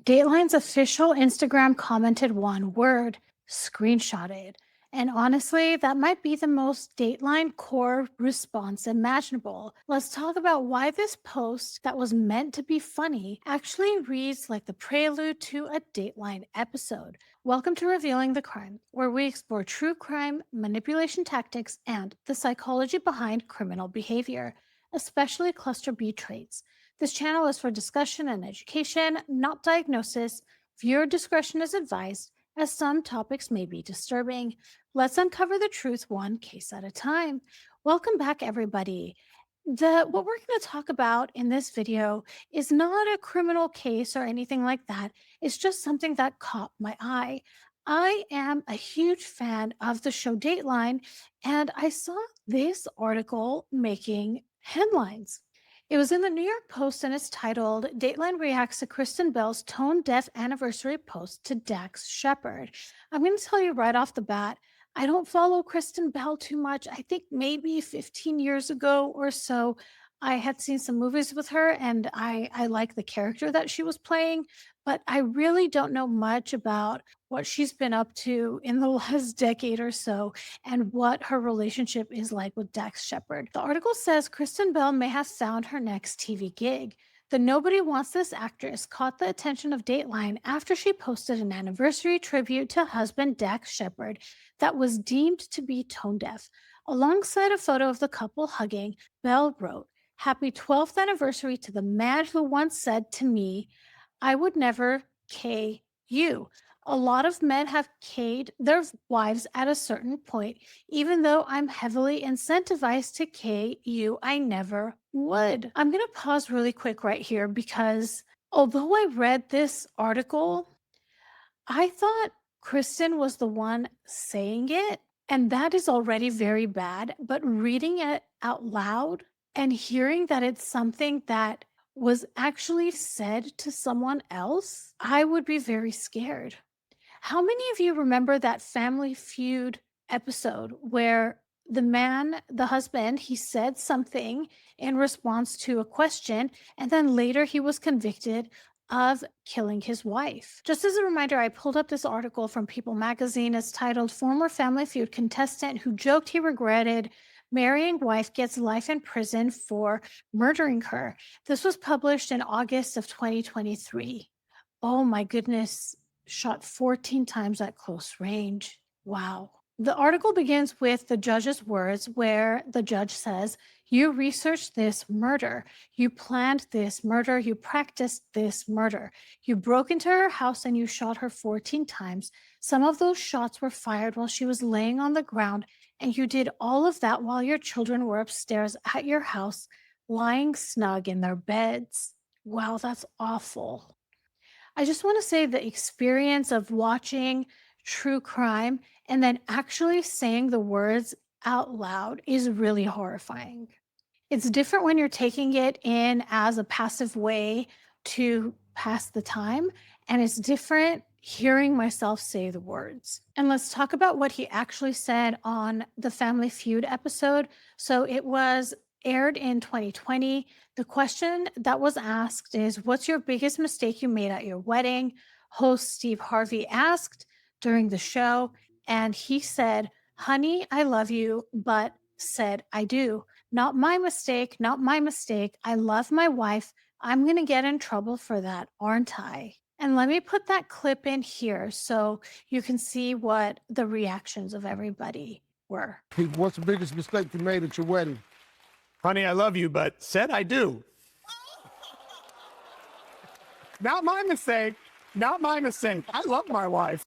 Dateline's official Instagram commented one word, screenshotted. And honestly, that might be the most Dateline core response imaginable. Let's talk about why this post that was meant to be funny actually reads like the prelude to a Dateline episode. Welcome to Revealing the Crime, where we explore true crime, manipulation tactics, and the psychology behind criminal behavior, especially cluster B traits. This channel is for discussion and education, not diagnosis. Viewer discretion is advised, as some topics may be disturbing. Let's uncover the truth one case at a time. Welcome back, everybody. What we're going to talk about in this video is not a criminal case or anything like that. It's just something that caught my eye. I am a huge fan of the show Dateline, and I saw this article making headlines. It was in the New York Post and it's titled Dateline Reacts to Kristen Bell's Tone Deaf Anniversary Post to Dax Shepard. I'm going to tell you right off the bat, I don't follow Kristen Bell too much. I think maybe 15 years ago or so, I had seen some movies with her and I like the character that she was playing, but I really don't know much about what she's been up to in the last decade or so and what her relationship is like with Dax Shepard. The article says Kristen Bell may have found her next TV gig. The Nobody Wants This actress caught the attention of Dateline after she posted an anniversary tribute to husband Dax Shepard that was deemed to be tone deaf. Alongside a photo of the couple hugging, Bell wrote, "Happy 12th anniversary to the man who once said to me, I would never K you." A lot of men have K'd their wives at a certain point. Even though I'm heavily incentivized to K you, I never would. I'm going to pause really quick right here because although I read this article, I thought Kristen was the one saying it, and that is already very bad. But reading it out loud and hearing that it's something that was actually said to someone else, I would be very scared. How many of you remember that Family Feud episode where the husband, he said something in response to a question, and then later he was convicted of killing his wife? Just as a reminder, I pulled up this article from People magazine. It's titled Former Family Feud Contestant Who Joked He Regretted Marrying Wife Gets Life in Prison for Murdering Her. This was published in August of 2023. Oh my goodness. Shot 14 times at close range. Wow. The article begins with the judge's words, where the judge says, "You researched this murder. You planned this murder. You practiced this murder. You broke into her house and you shot her 14 times. Some of those shots were fired while she was laying on the ground, and you did all of that while your children were upstairs at your house, lying snug in their beds." Wow, that's awful. I just want to say the experience of watching true crime and then actually saying the words out loud is really horrifying. It's different when you're taking it in as a passive way to pass the time, and it's different hearing myself say the words. And let's talk about what he actually said on the Family Feud episode. So it was aired in 2020. The question that was asked is, "What's your biggest mistake you made at your wedding?" Host Steve Harvey asked during the show, and he said, "Honey, I love you," but said, "I do. Not my mistake, not my mistake. I love my wife. I'm going to get in trouble for that, aren't I?" And let me put that clip in here so you can see what the reactions of everybody were. Hey, what's the biggest mistake you made at your wedding? Honey, I love you, but said I do. Not my mistake. Not my mistake. I love my wife.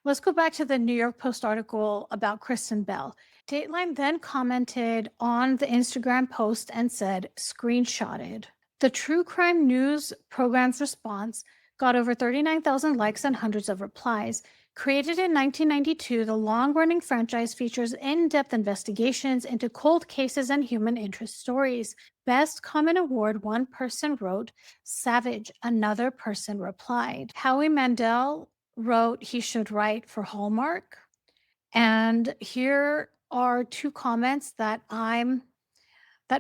Let's go back to the New York Post article about Kristen Bell. Dateline then commented on the Instagram post and said, "Screenshotted." The true crime news program's response got over 39,000 likes and hundreds of replies. Created in 1992, the long-running franchise features in-depth investigations into cold cases and human interest stories. Best Comment Award, one person wrote, "Savage," another person replied. Howie Mandel wrote he should write for Hallmark. And here are two comments that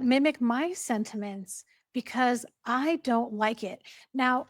mimic my sentiments because I don't like it. Now,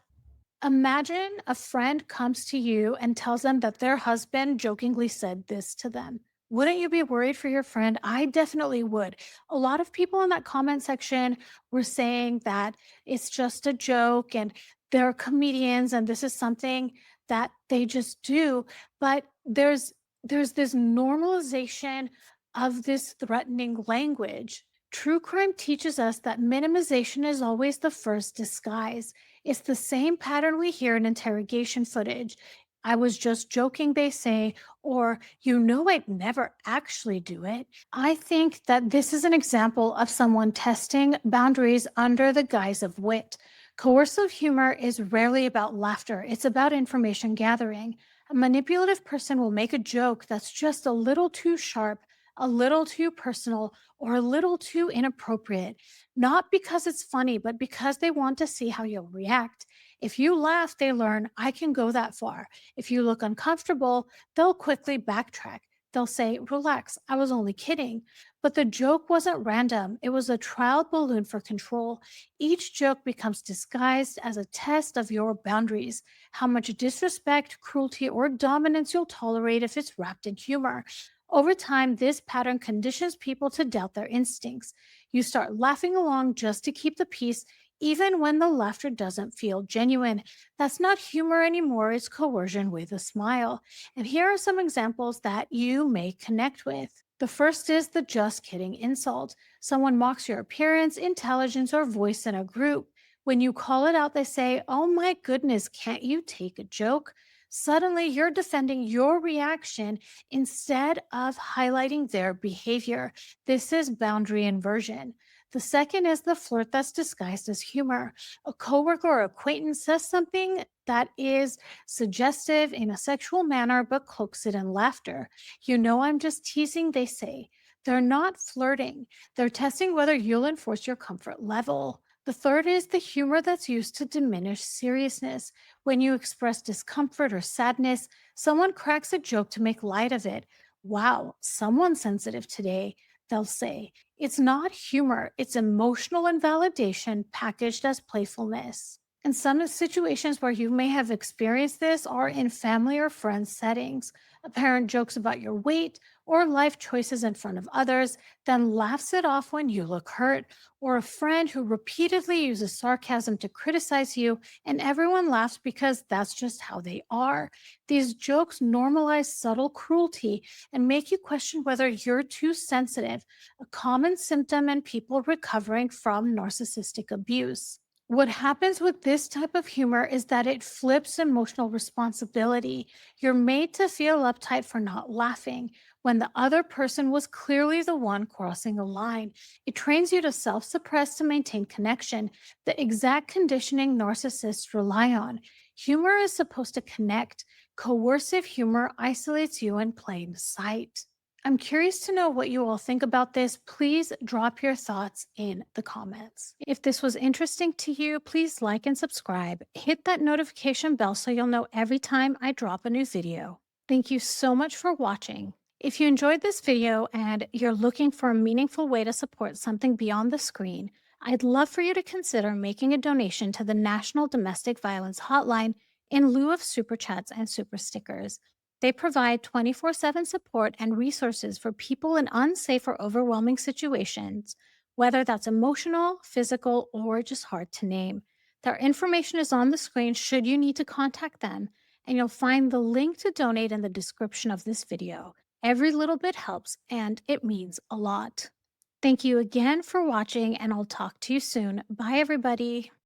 imagine a friend comes to you and tells them that their husband jokingly said this to them. Wouldn't you be worried for your friend? I definitely would. A lot of people in that comment section were saying that it's just a joke and they're comedians and this is something that they just do. But there's this normalization of this threatening language. True crime teaches us that minimization is always the first disguise. It's the same pattern we hear in interrogation footage. I was just joking, they say, or I'd never actually do it. I think that this is an example of someone testing boundaries under the guise of wit. Coercive humor is rarely about laughter, it's about information gathering. A manipulative person will make a joke that's just a little too sharp, a little too personal, or a little too inappropriate, not because it's funny, but because they want to see how you'll react. If you laugh, they learn, I can go that far. If you look uncomfortable, they'll quickly backtrack. They'll say, relax, I was only kidding. But the joke wasn't random, it was a trial balloon for control. Each joke becomes disguised as a test of your boundaries, how much disrespect, cruelty, or dominance you'll tolerate if it's wrapped in humor. Over time, this pattern conditions people to doubt their instincts. You start laughing along just to keep the peace, even when the laughter doesn't feel genuine. That's not humor anymore, it's coercion with a smile. And here are some examples that you may connect with. The first is the just kidding insult. Someone mocks your appearance, intelligence, or voice in a group. When you call it out, they say, oh my goodness, can't you take a joke? Suddenly, you're defending your reaction instead of highlighting their behavior. This is boundary inversion. The second is the flirt that's disguised as humor. A coworker or acquaintance says something that is suggestive in a sexual manner but cloaks it in laughter. I'm just teasing, they say. They're not flirting, they're testing whether you'll enforce your comfort level. The third is the humor that's used to diminish seriousness. When you express discomfort or sadness, someone cracks a joke to make light of it. Wow, someone's sensitive today, they'll say. It's not humor, it's emotional invalidation packaged as playfulness. And some situations where you may have experienced this are in family or friends settings. A parent jokes about your weight or life choices in front of others, then laughs it off when you look hurt, or a friend who repeatedly uses sarcasm to criticize you, and everyone laughs because that's just how they are. These jokes normalize subtle cruelty and make you question whether you're too sensitive, a common symptom in people recovering from narcissistic abuse. What happens with this type of humor is that it flips emotional responsibility. You're made to feel uptight for not laughing when the other person was clearly the one crossing a line. It trains you to self suppress to maintain connection, the exact conditioning narcissists rely on. Humor is supposed to connect. Coercive humor isolates you in plain sight. I'm curious to know what you all think about this. Please drop your thoughts in the comments. If this was interesting to you, please like and subscribe. Hit that notification bell so you'll know every time I drop a new video. Thank you so much for watching. If you enjoyed this video and you're looking for a meaningful way to support something beyond the screen, I'd love for you to consider making a donation to the National Domestic Violence Hotline in lieu of super chats and super stickers. They provide 24/7 support and resources for people in unsafe or overwhelming situations, whether that's emotional, physical, or just hard to name. Their information is on the screen should you need to contact them, and you'll find the link to donate in the description of this video. Every little bit helps, and it means a lot. Thank you again for watching, and I'll talk to you soon. Bye, everybody.